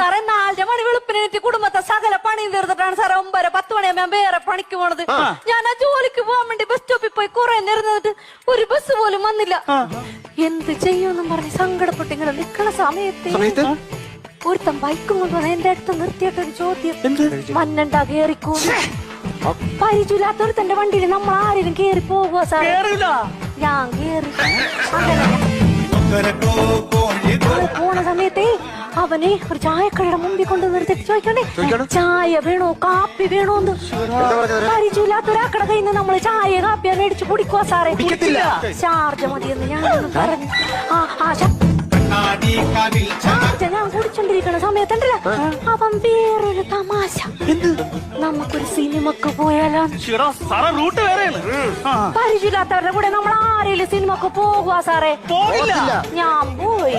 സാറേ 4 മണി വെളുപ്പിനെത്തി കുടുംബത്തെ സകല പണിയും തീർത്തിട്ടാണ് സാറേ 9-10 മണിയാകുമ്പോ ഞാൻ വേറെ പണിക്ക് പോണത്. ഞാൻ ആ ജോലിക്ക് പോകാൻ വേണ്ടി ബസ് സ്റ്റോപ്പിൽ പോയി കുറെ നേരം നിന്നിട്ട് ഒരു ബസ് പോലും വന്നില്ല. എന്ത് ചെയ്യുമെന്നും പറഞ്ഞ് സങ്കടപ്പെട്ട് ഇങ്ങനെ നിക്കണ സമയത്ത് ഒരുത്തൻ ബൈക്കും കൊണ്ടുവന്ന് എന്റെ അടുത്ത് നിർത്തിയിട്ടൊരു ചോദ്യം, മഞ്ഞണ്ടാ കേറിക്കോ? പരിചയമില്ലാത്തൊരു തന്റെ വണ്ടിയിൽ നമ്മൾ ആരെങ്കിലും കേറി പോകുക സാറേ? ഞാൻ കേറി. പോണ സമയത്തേ അവനെ ഒരു ചായക്കടയുടെ മുമ്പിൽ കൊണ്ട് നിർത്തിട്ട് ചോദിക്കണ്ടേ, ചായ വേണോ കാപ്പി വേണോന്ന്? പരിചയമില്ലാത്തൊരാക്കടെ കയ്യിൽ നിന്ന് നമ്മള് ചായ കാപ്പിയാണ് മേടിച്ച് കുടിക്കുക സാറേ. ചാർജ് മതിയെന്ന് ഞാനൊന്ന് പറഞ്ഞു. ഞാൻ കുടിച്ചോണ്ടിരിക്കണ സമയത്തുണ്ടല്ലോ അവൻ വേറൊരു തമാശ, നമുക്കൊരു സിനിമക്ക് പോയാലോ? പരിചയമില്ലാത്തവരുടെ കൂടെ നമ്മൾ ആരെങ്കിലും സിനിമക്ക് പോകുക സാറേ? ഞാൻ പോയി.